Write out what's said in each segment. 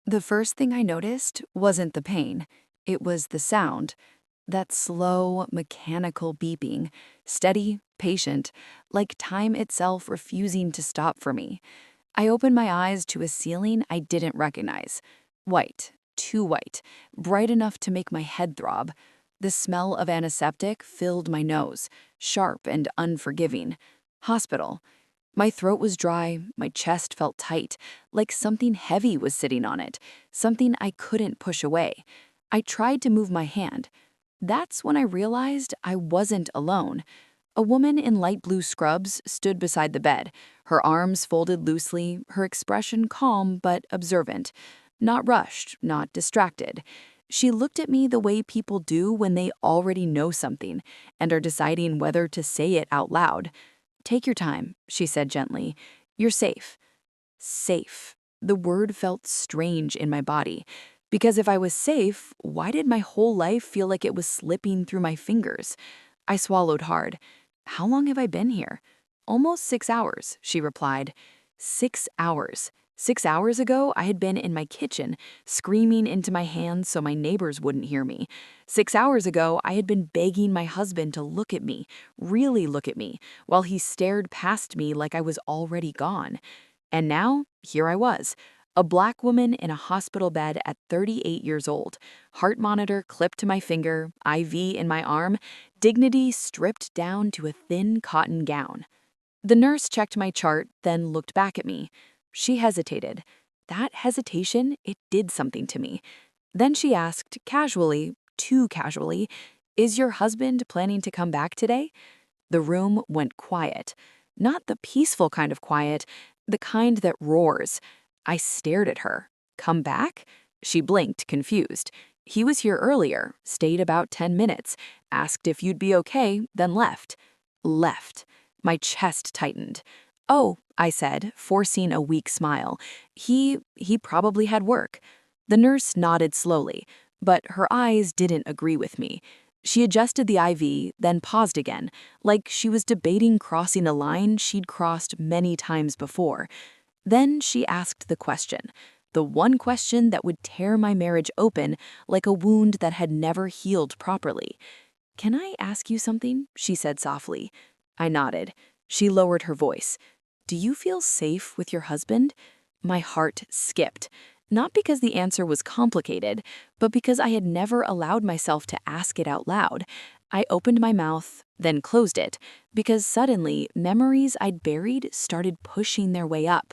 The first thing I noticed wasn't the pain. It was the sound. That slow, mechanical beeping, steady, patient, like time itself refusing to stop for me. I opened my eyes to a ceiling I didn't recognize. White, too white, bright enough to make my head throb. The smell of antiseptic filled my nose, sharp and unforgiving. Hospital. My throat was dry, my chest felt tight, like something heavy was sitting on it, something I couldn't push away. I tried to move my hand. That's when I realized I wasn't alone. A woman in light blue scrubs stood beside the bed, her arms folded loosely, her expression calm but observant. Not rushed, not distracted. She looked at me the way people do when they already know something and are deciding whether to say it out loud. "Take your time," she said gently. "You're safe." Safe. The word felt strange in my body. Because if I was safe, why did my whole life feel like it was slipping through my fingers? I swallowed hard. "How long have I been here?" "Almost 6 hours," she replied. 6 hours. 6 hours ago, I had been in my kitchen, screaming into my hands so my neighbors wouldn't hear me. 6 hours ago, I had been begging my husband to look at me, really look at me, while he stared past me like I was already gone. And now, here I was, a black woman in a hospital bed at 38 years old, heart monitor clipped to my finger, IV in my arm, dignity stripped down to a thin cotton gown. The nurse checked my chart, then looked back at me. She hesitated. That hesitation, it did something to me. Then she asked, casually, too casually, "Is your husband planning to come back today?" The room went quiet. Not the peaceful kind of quiet, the kind that roars. I stared at her. "Come back?" She blinked, confused. "He was here earlier, stayed about 10 minutes, asked if you'd be okay, then left." Left. My chest tightened. "Oh," I said, forcing a weak smile. He probably had work." The nurse nodded slowly, but her eyes didn't agree with me. She adjusted the IV, then paused again, like she was debating crossing a line she'd crossed many times before. Then she asked the question, the one question that would tear my marriage open like a wound that had never healed properly. "Can I ask you something?" she said softly. I nodded. She lowered her voice. "Do you feel safe with your husband?" My heart skipped. Not because the answer was complicated, but because I had never allowed myself to ask it out loud. I opened my mouth, then closed it, because suddenly memories I'd buried started pushing their way up.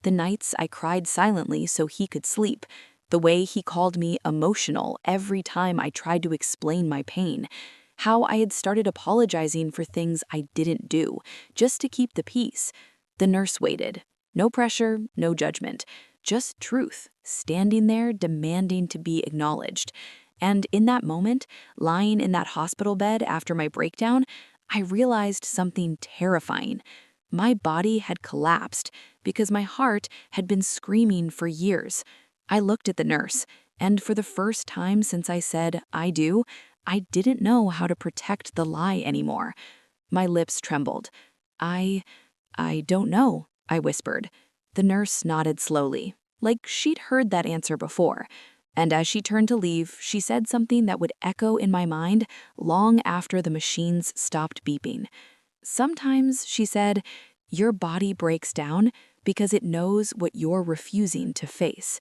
The nights I cried silently so he could sleep, the way he called me emotional every time I tried to explain my pain, how I had started apologizing for things I didn't do, just to keep the peace. The nurse waited. No pressure, no judgment. Just truth, standing there demanding to be acknowledged. And in that moment, lying in that hospital bed after my breakdown, I realized something terrifying. My body had collapsed because my heart had been screaming for years. I looked at the nurse, and for the first time since I said, "I do," I didn't know how to protect the lie anymore. My lips trembled. I don't know," I whispered. The nurse nodded slowly, like she'd heard that answer before. And as she turned to leave, she said something that would echo in my mind long after the machines stopped beeping. "Sometimes," she said, "your body breaks down because it knows what you're refusing to face."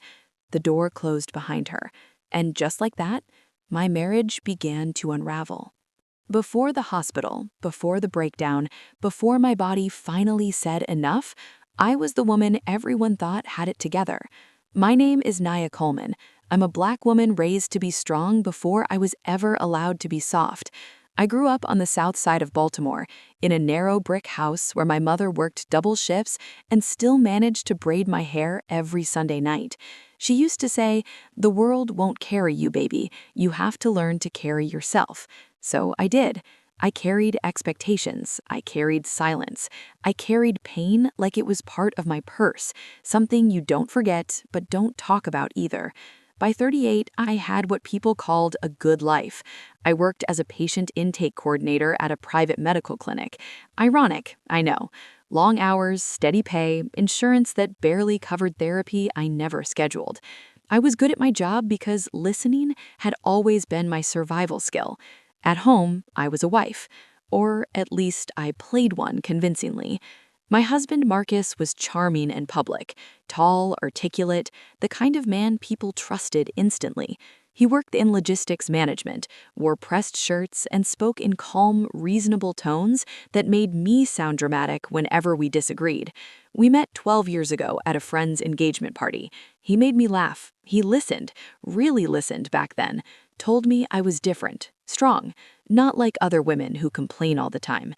The door closed behind her, and just like that, my marriage began to unravel. Before the hospital, before the breakdown, before my body finally said enough, I was the woman everyone thought had it together. My name is Naya Coleman. I'm a black woman raised to be strong before I was ever allowed to be soft. I grew up on the south side of Baltimore, in a narrow brick house where my mother worked double shifts and still managed to braid my hair every Sunday night. She used to say, "The world won't carry you, baby. You have to learn to carry yourself." So I did. I carried expectations. I carried silence. I carried pain like it was part of my purse, something you don't forget but don't talk about either. By 38, I had what people called a good life. I worked as a patient intake coordinator at a private medical clinic. Ironic, I know. Long hours, steady pay, insurance that barely covered therapy I never scheduled. I was good at my job because listening had always been my survival skill. At home, I was a wife, or at least I played one convincingly. My husband Marcus was charming and public, tall, articulate, the kind of man people trusted instantly. He worked in logistics management, wore pressed shirts, and spoke in calm, reasonable tones that made me sound dramatic whenever we disagreed. We met 12 years ago at a friend's engagement party. He made me laugh. He listened, really listened back then, told me I was different, strong, not like other women who complain all the time.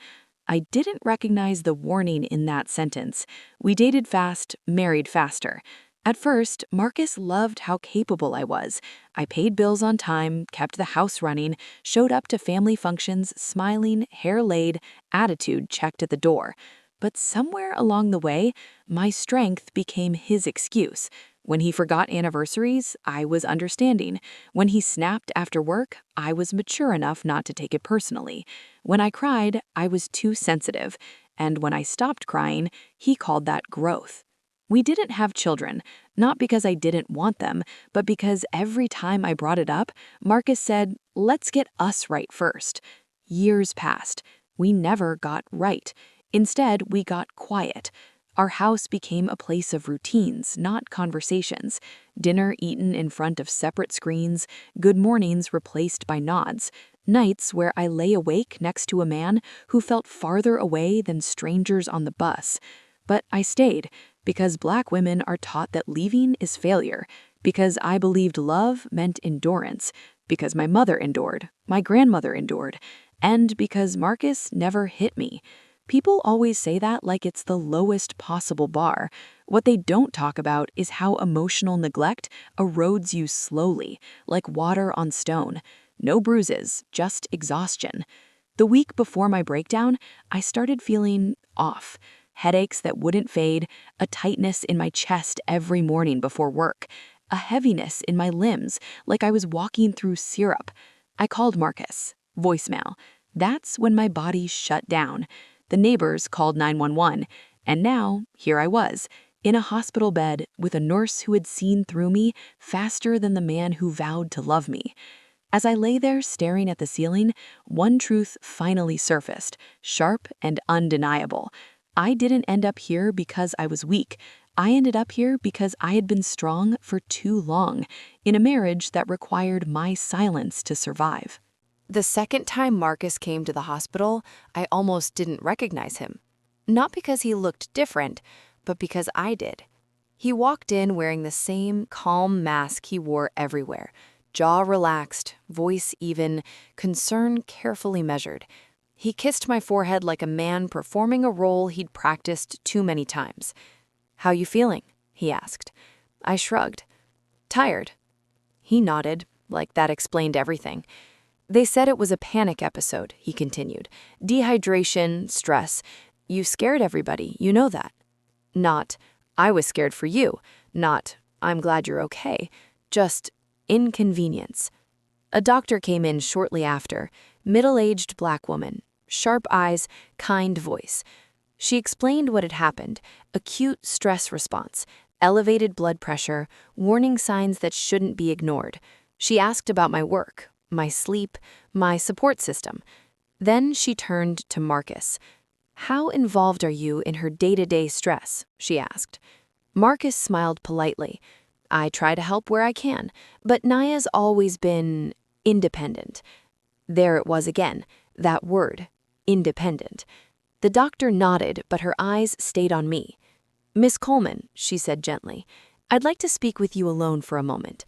I didn't recognize the warning in that sentence. We dated fast, married faster. At first, Marcus loved how capable I was. I paid bills on time, kept the house running, showed up to family functions, smiling, hair laid, attitude checked at the door. But somewhere along the way, my strength became his excuse. When he forgot anniversaries, I was understanding. When he snapped after work, I was mature enough not to take it personally. When I cried, I was too sensitive. And when I stopped crying, he called that growth. We didn't have children, not because I didn't want them, but because every time I brought it up, Marcus said, "Let's get us right first." Years passed. We never got right. Instead, we got quiet. Our house became a place of routines, not conversations. Dinner eaten in front of separate screens, good mornings replaced by nods, nights where I lay awake next to a man who felt farther away than strangers on the bus. But I stayed, because Black women are taught that leaving is failure, because I believed love meant endurance, because my mother endured, my grandmother endured, and because Marcus never hit me. People always say that like it's the lowest possible bar. What they don't talk about is how emotional neglect erodes you slowly, like water on stone. No bruises, just exhaustion. The week before my breakdown, I started feeling off. Headaches that wouldn't fade, a tightness in my chest every morning before work, a heaviness in my limbs like I was walking through syrup. I called Marcus. Voicemail. That's when my body shut down. The neighbors called 911, and now here I was, in a hospital bed with a nurse who had seen through me faster than the man who vowed to love me. As I lay there staring at the ceiling, one truth finally surfaced, sharp and undeniable. I didn't end up here because I was weak. I ended up here because I had been strong for too long, in a marriage that required my silence to survive. The second time Marcus came to the hospital, I almost didn't recognize him. Not because he looked different, but because I did. He walked in wearing the same calm mask he wore everywhere, jaw relaxed, voice even, concern carefully measured. He kissed my forehead like a man performing a role he'd practiced too many times. "How you feeling?" he asked. I shrugged. "Tired." He nodded, like that explained everything. "They said it was a panic episode," he continued. "Dehydration, stress. You scared everybody, you know that." Not, "I was scared for you." Not, "I'm glad you're okay." Just, inconvenience. A doctor came in shortly after, middle-aged Black woman, sharp eyes, kind voice. She explained what had happened, acute stress response, elevated blood pressure, warning signs that shouldn't be ignored. She asked about my work, my sleep, my support system. Then she turned to Marcus. "How involved are you in her day-to-day stress?" she asked. Marcus smiled politely. "I try to help where I can, but Naya's always been independent." There it was again, that word, independent. The doctor nodded, but her eyes stayed on me. "Miss Coleman," she said gently, "I'd like to speak with you alone for a moment."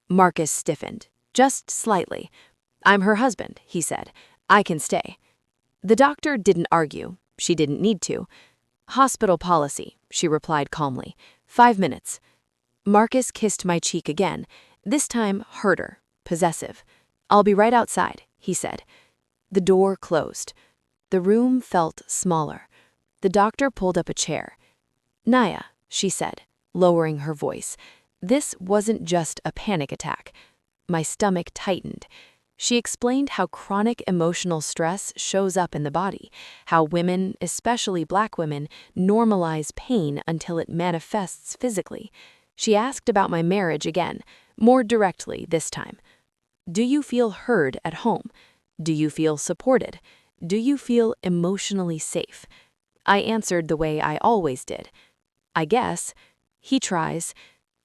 Marcus stiffened, just slightly. "I'm her husband," he said. "I can stay." The doctor didn't argue. She didn't need to. "Hospital policy," she replied calmly. 5 minutes. Marcus kissed my cheek again, this time harder, possessive. "I'll be right outside," he said. The door closed. The room felt smaller. The doctor pulled up a chair. "Naya," she said, lowering her voice. This wasn't just a panic attack. My stomach tightened. She explained how chronic emotional stress shows up in the body, how women, especially Black women, normalize pain until it manifests physically. She asked about my marriage again, more directly this time. Do you feel heard at home? Do you feel supported? Do you feel emotionally safe? I answered the way I always did. I guess. He tries.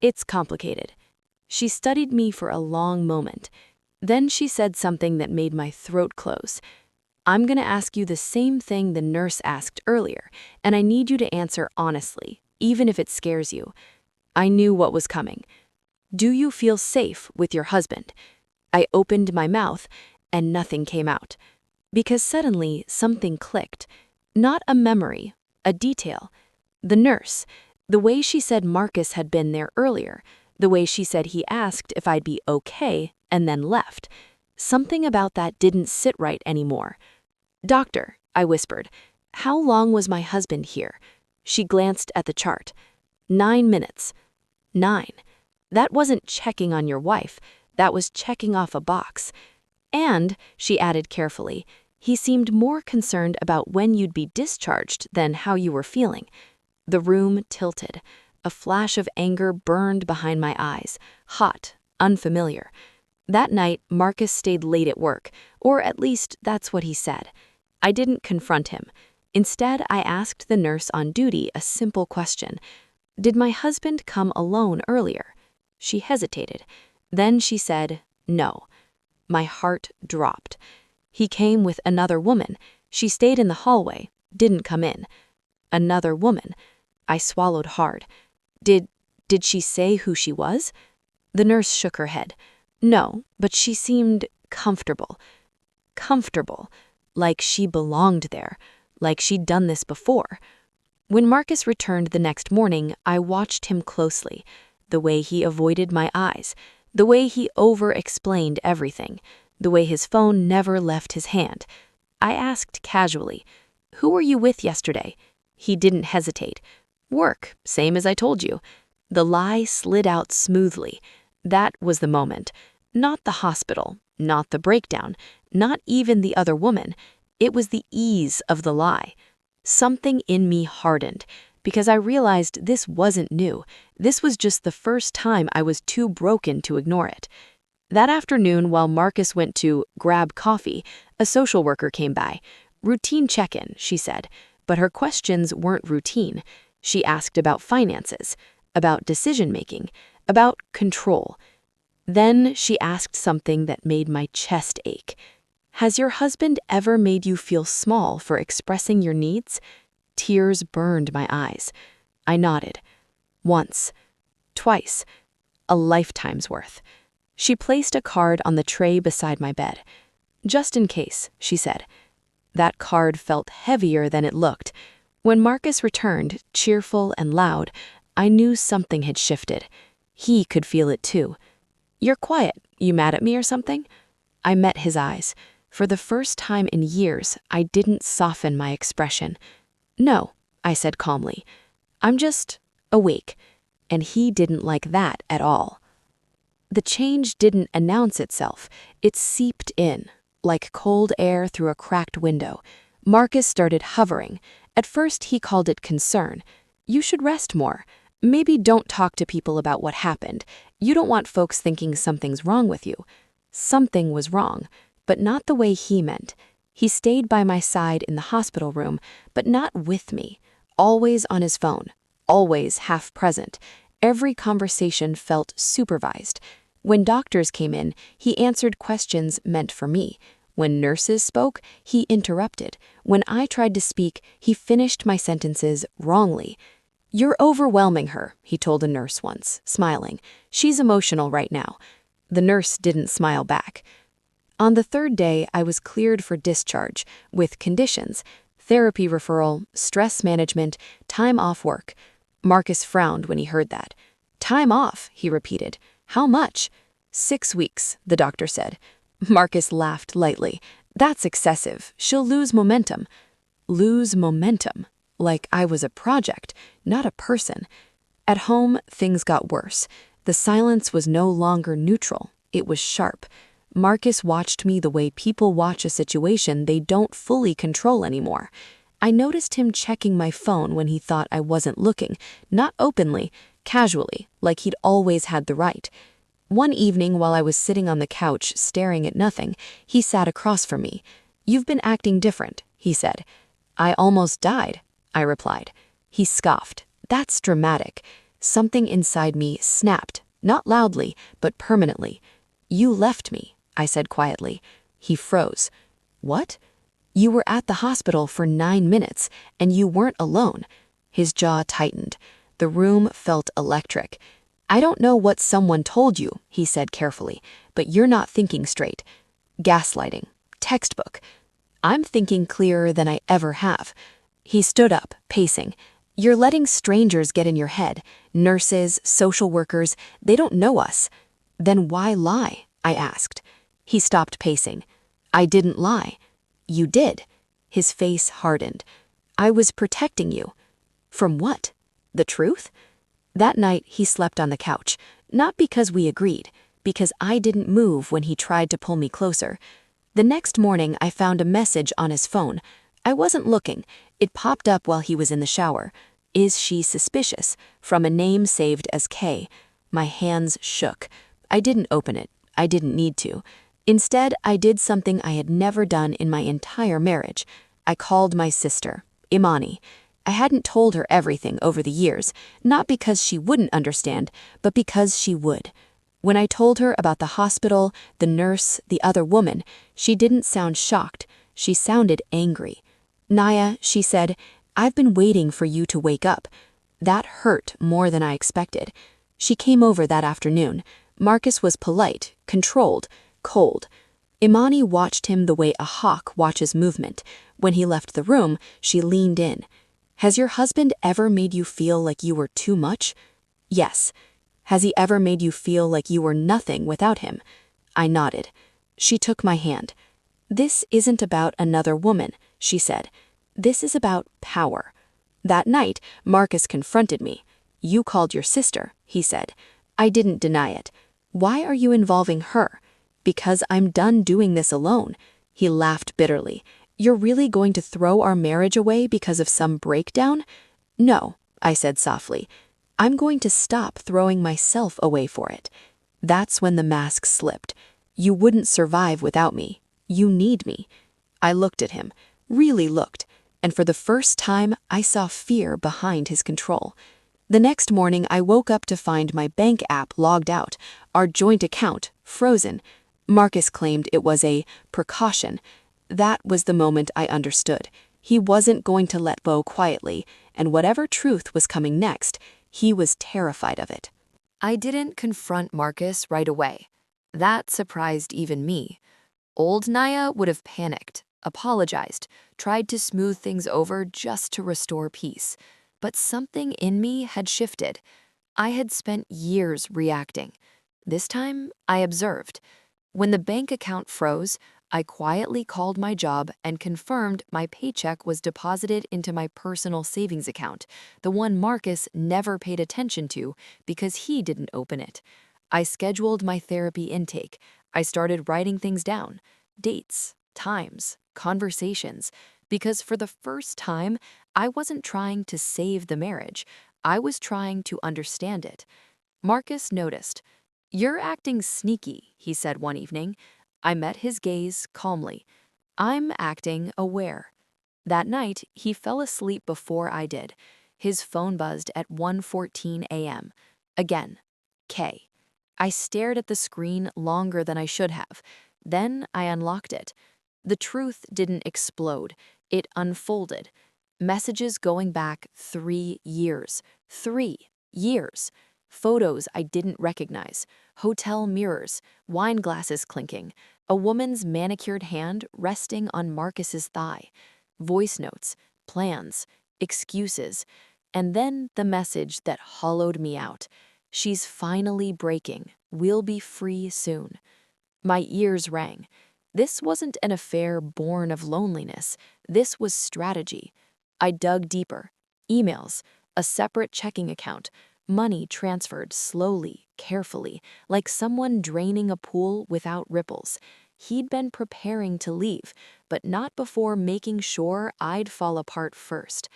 It's complicated. She studied me for a long moment. Then she said something that made my throat close. I'm going to ask you the same thing the nurse asked earlier, and I need you to answer honestly, even if it scares you. I knew what was coming. Do you feel safe with your husband? I opened my mouth, and nothing came out. Because suddenly, something clicked. Not a memory, a detail. The nurse, the way she said Marcus had been there earlier, the way she said he asked if I'd be okay and then left. Something about that didn't sit right anymore. Doctor, I whispered, how long was my husband here? She glanced at the chart. 9 minutes. 9. That wasn't checking on your wife. That was checking off a box. And, she added carefully, he seemed more concerned about when you'd be discharged than how you were feeling. The room tilted. A flash of anger burned behind my eyes, hot, unfamiliar. That night, Marcus stayed late at work, or at least that's what he said. I didn't confront him. Instead, I asked the nurse on duty a simple question. Did my husband come alone earlier? She hesitated. Then she said, no. My heart dropped. He came with another woman. She stayed in the hallway, didn't come in. Another woman. I swallowed hard. Did she say who she was? The nurse shook her head. No, but she seemed comfortable. Comfortable. Like she belonged there. Like she'd done this before. When Marcus returned the next morning, I watched him closely. The way he avoided my eyes. The way he over-explained everything. The way his phone never left his hand. I asked casually, who were you with yesterday? He didn't hesitate. Work, same as I told you. The lie slid out smoothly. That was the moment. Not the hospital, not the breakdown, not even the other woman. It was the ease of the lie. Something in me hardened, because I realized this wasn't new. This was just the first time I was too broken to ignore it. That afternoon, while Marcus went to grab coffee, a social worker came by. Routine check-in, she said, but her questions weren't routine. She asked about finances, about decision-making, about control. Then she asked something that made my chest ache. Has your husband ever made you feel small for expressing your needs? Tears burned my eyes. I nodded. Once. Twice. A lifetime's worth. She placed a card on the tray beside my bed. Just in case, she said. That card felt heavier than it looked. When Marcus returned, cheerful and loud, I knew something had shifted. He could feel it too. You're quiet. You mad at me or something? I met his eyes. For the first time in years, I didn't soften my expression. No, I said calmly. I'm just awake. And he didn't like that at all. The change didn't announce itself. It seeped in, like cold air through a cracked window. Marcus started hovering. At first, he called it concern. You should rest more. Maybe don't talk to people about what happened. You don't want folks thinking something's wrong with you. Something was wrong, but not the way he meant. He stayed by my side in the hospital room, but not with me. Always on his phone, always half present. Every conversation felt supervised. When doctors came in, he answered questions meant for me. When nurses spoke, he interrupted. When I tried to speak, he finished my sentences wrongly. You're overwhelming her, he told a nurse once, smiling. She's emotional right now. The nurse didn't smile back. On the third day, I was cleared for discharge, with conditions: therapy referral, stress management, time off work. Marcus frowned when he heard that. Time off, he repeated. How much? 6 weeks, the doctor said. Marcus laughed lightly. That's excessive. She'll lose momentum. Lose momentum? Like I was a project, not a person. At home, things got worse. The silence was no longer neutral. It was sharp. Marcus watched me the way people watch a situation they don't fully control anymore. I noticed him checking my phone when he thought I wasn't looking, not openly, casually, like he'd always had the right. One evening while I was sitting on the couch staring at nothing, he sat across from me. "You've been acting different," he said. "I almost died," I replied. He scoffed. "That's dramatic." Something inside me snapped, not loudly, but permanently. "You left me," I said quietly. He froze. "What?" "You were at the hospital for 9 minutes, and you weren't alone." His jaw tightened. The room felt electric. "I don't know what someone told you," he said carefully, "but you're not thinking straight. Gaslighting. Textbook. I'm thinking clearer than I ever have." He stood up, pacing. "You're letting strangers get in your head. Nurses, social workers, they don't know us." "Then why lie?" I asked. He stopped pacing. "I didn't lie." "You did." His face hardened. "I was protecting you." "From what? The truth?" That night, he slept on the couch, not because we agreed, because I didn't move when he tried to pull me closer. The next morning, I found a message on his phone. I wasn't looking. It popped up while he was in the shower. "Is she suspicious?" From a name saved as K. My hands shook. I didn't open it. I didn't need to. Instead, I did something I had never done in my entire marriage. I called my sister, Imani. I hadn't told her everything over the years, not because she wouldn't understand, but because she would. When I told her about the hospital, the nurse, the other woman, she didn't sound shocked. She sounded angry. "Naya," she said, "I've been waiting for you to wake up." That hurt more than I expected. She came over that afternoon. Marcus was polite, controlled, cold. Imani watched him the way a hawk watches movement. When he left the room, she leaned in. "Has your husband ever made you feel like you were too much?" "Yes." "Has he ever made you feel like you were nothing without him?" I nodded. She took my hand. "This isn't about another woman," she said. "This is about power." That night, Marcus confronted me. "You called your sister," he said. I didn't deny it. "Why are you involving her?" "Because I'm done doing this alone." He laughed bitterly. "You're really going to throw our marriage away because of some breakdown?" "No," I said softly. "I'm going to stop throwing myself away for it." That's when the mask slipped. "You wouldn't survive without me. You need me." I looked at him, really looked, and for the first time, I saw fear behind his control. The next morning, I woke up to find my bank app logged out, our joint account frozen. Marcus claimed it was a precaution. That was the moment I understood. He wasn't going to let go quietly, and whatever truth was coming next, he was terrified of it. I didn't confront Marcus right away. That surprised even me. Old Naya would have panicked, apologized, tried to smooth things over just to restore peace. But something in me had shifted. I had spent years reacting. This time, I observed. When the bank account froze, I quietly called my job and confirmed my paycheck was deposited into my personal savings account, the one Marcus never paid attention to because he didn't open it. I scheduled my therapy intake. I started writing things down, dates, times, conversations, because for the first time, I wasn't trying to save the marriage. I was trying to understand it. Marcus noticed. "You're acting sneaky," he said one evening. I met his gaze calmly. "I'm acting aware." That night, he fell asleep before I did. His phone buzzed at 1:14 a.m. Again, K. I stared at the screen longer than I should have. Then I unlocked it. The truth didn't explode. It unfolded. Messages going back 3 years. 3 years. Photos I didn't recognize. Hotel mirrors. Wine glasses clinking. A woman's manicured hand resting on Marcus's thigh. Voice notes. Plans. Excuses. And then the message that hollowed me out. "She's finally breaking. We'll be free soon." My ears rang. This wasn't an affair born of loneliness. This was strategy. I dug deeper. Emails, a separate checking account, money transferred slowly, carefully, like someone draining a pool without ripples. He'd been preparing to leave, but not before making sure I'd fall apart first.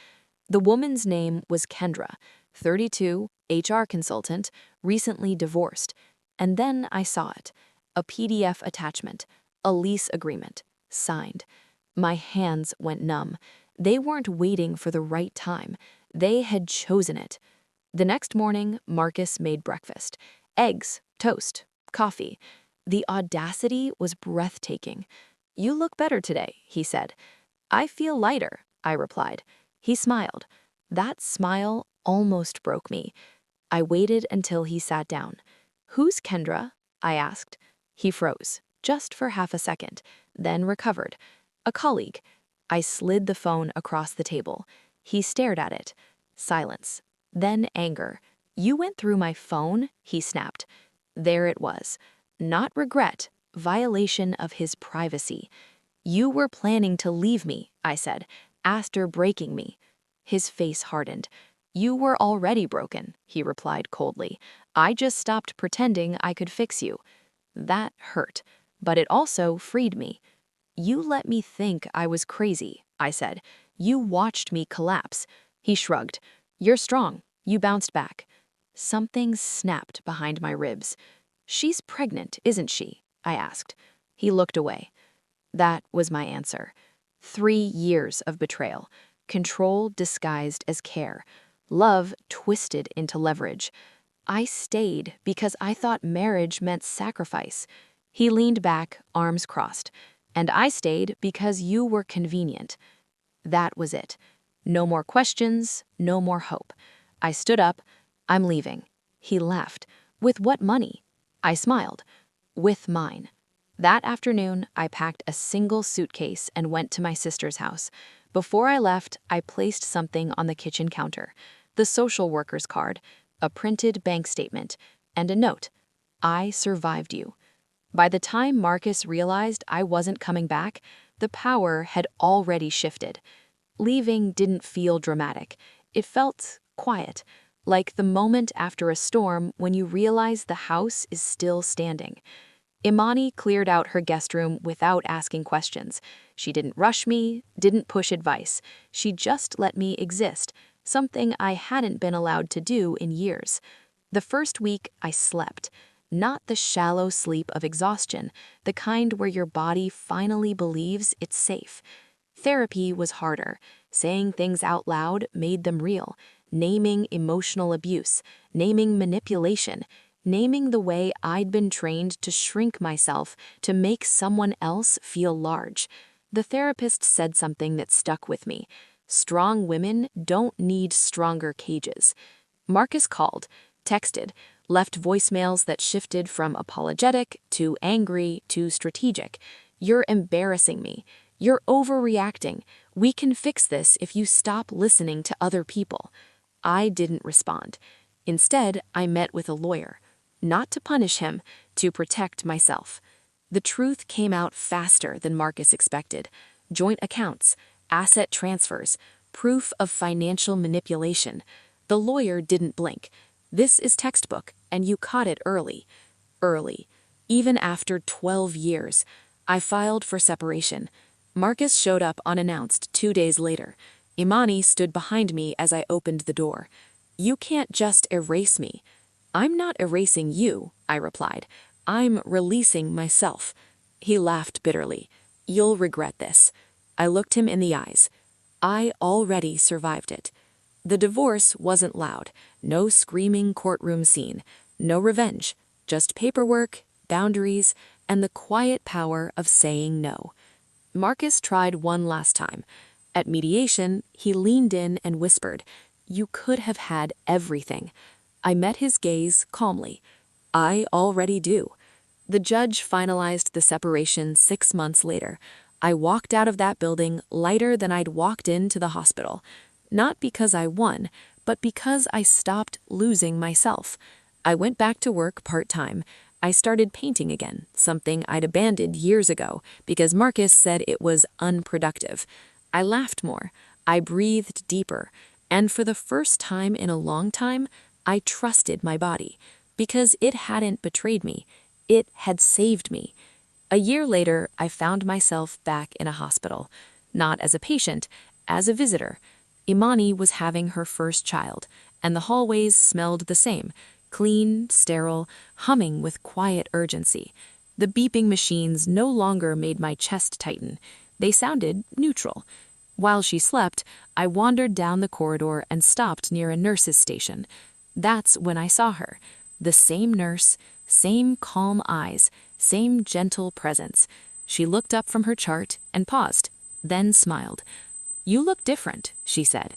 The woman's name was Kendra, 32, HR consultant, recently divorced. And then I saw it. A PDF attachment, a lease agreement, signed. My hands went numb. They weren't waiting for the right time. They had chosen it. The next morning, Marcus made breakfast. Eggs, toast, coffee. The audacity was breathtaking. "You look better today," he said. "I feel lighter," I replied. He smiled. That smile almost broke me. I waited until he sat down. "Who's Kendra?" I asked. He froze, just for half a second, then recovered. "A colleague." I slid the phone across the table. He stared at it. Silence. Then anger. "You went through my phone?" he snapped. There it was. Not regret, violation of his privacy. "You were planning to leave me," I said, "after breaking me." His face hardened. "You were already broken," he replied coldly. "I just stopped pretending I could fix you." That hurt, but it also freed me. "You let me think I was crazy," I said. "You watched me collapse." He shrugged. "You're strong. You bounced back." Something snapped behind my ribs. "She's pregnant, isn't she?" I asked. He looked away. That was my answer. 3 years of betrayal. Control disguised as care. Love twisted into leverage. I stayed because I thought marriage meant sacrifice. He leaned back, arms crossed. "And I stayed because you were convenient." That was it. No more questions, no more hope. I stood up. "I'm leaving." He laughed. "With what money?" I smiled. "With mine." That afternoon, I packed a single suitcase and went to my sister's house. Before I left, I placed something on the kitchen counter. The social worker's card, a printed bank statement, and a note. "I survived you." By the time Marcus realized I wasn't coming back, the power had already shifted. Leaving didn't feel dramatic. It felt quiet, like the moment after a storm when you realize the house is still standing. Imani cleared out her guest room without asking questions. She didn't rush me, didn't push advice. She just let me exist, something I hadn't been allowed to do in years. The first week, I slept. Not the shallow sleep of exhaustion, the kind where your body finally believes it's safe. Therapy was harder. Saying things out loud made them real. Naming emotional abuse, naming manipulation, naming the way I'd been trained to shrink myself to make someone else feel large. The therapist said something that stuck with me. Strong women don't need stronger cages. Marcus called, texted, left voicemails that shifted from apologetic to angry to strategic. "You're embarrassing me. You're overreacting. We can fix this if you stop listening to other people." I didn't respond. Instead, I met with a lawyer. Not to punish him, to protect myself. The truth came out faster than Marcus expected. Joint accounts, asset transfers, proof of financial manipulation. The lawyer didn't blink. "This is textbook, and you caught it early." Early. Even after 12 years. I filed for separation. Marcus showed up unannounced 2 days later. Imani stood behind me as I opened the door. "You can't just erase me." "I'm not erasing you," I replied. "I'm releasing myself." He laughed bitterly. "You'll regret this." I looked him in the eyes. I already survived it. The divorce wasn't loud. No screaming courtroom scene. No revenge. Just paperwork, boundaries, and the quiet power of saying no. Marcus tried one last time. At mediation, he leaned in and whispered, "You could have had everything." I met his gaze calmly. "I already do." The judge finalized the separation 6 months later. I walked out of that building lighter than I'd walked into the hospital. Not because I won, but because I stopped losing myself. I went back to work part-time. I started painting again, something I'd abandoned years ago because Marcus said it was unproductive. I laughed more. I breathed deeper. And for the first time in a long time, I trusted my body. Because it hadn't betrayed me. It had saved me. A year later, I found myself back in a hospital. Not as a patient, as a visitor. Imani was having her first child, and the hallways smelled the same, clean, sterile, humming with quiet urgency. The beeping machines no longer made my chest tighten. They sounded neutral. While she slept, I wandered down the corridor and stopped near a nurse's station. That's when I saw her. The same nurse, same calm eyes, same gentle presence. She looked up from her chart and paused, then smiled. "You look different," she said.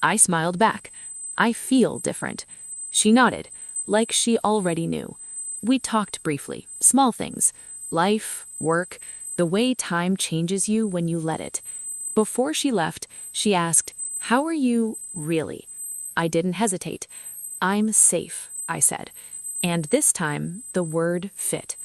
I smiled back. "I feel different." She nodded, like she already knew. We talked briefly, small things. Life, work, the way time changes you when you let it. Before she left, she asked, "How are you, really?" I didn't hesitate. "I'm safe," I said. And this time, the word fit.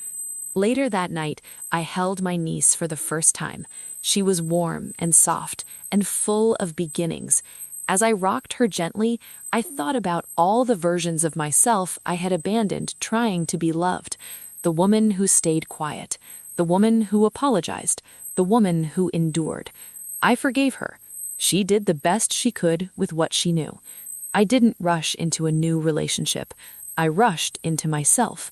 Later that night, I held my niece for the first time. She was warm and soft and full of beginnings. As I rocked her gently, I thought about all the versions of myself I had abandoned trying to be loved. The woman who stayed quiet, the woman who apologized, the woman who endured. I forgave her. She did the best she could with what she knew. I didn't rush into a new relationship. I rushed into myself.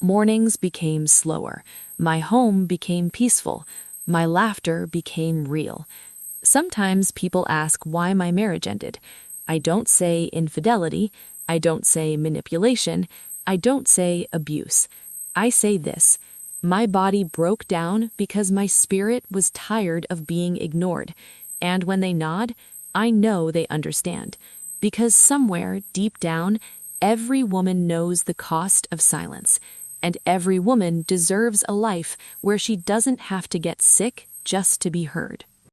Mornings became slower. My home became peaceful. My laughter became real. Sometimes people ask why my marriage ended. I don't say infidelity. I don't say manipulation. I don't say abuse. I say this: my body broke down because my spirit was tired of being ignored. And when they nod, I know they understand. Because somewhere deep down, every woman knows the cost of silence. And every woman deserves a life where she doesn't have to get sick just to be heard.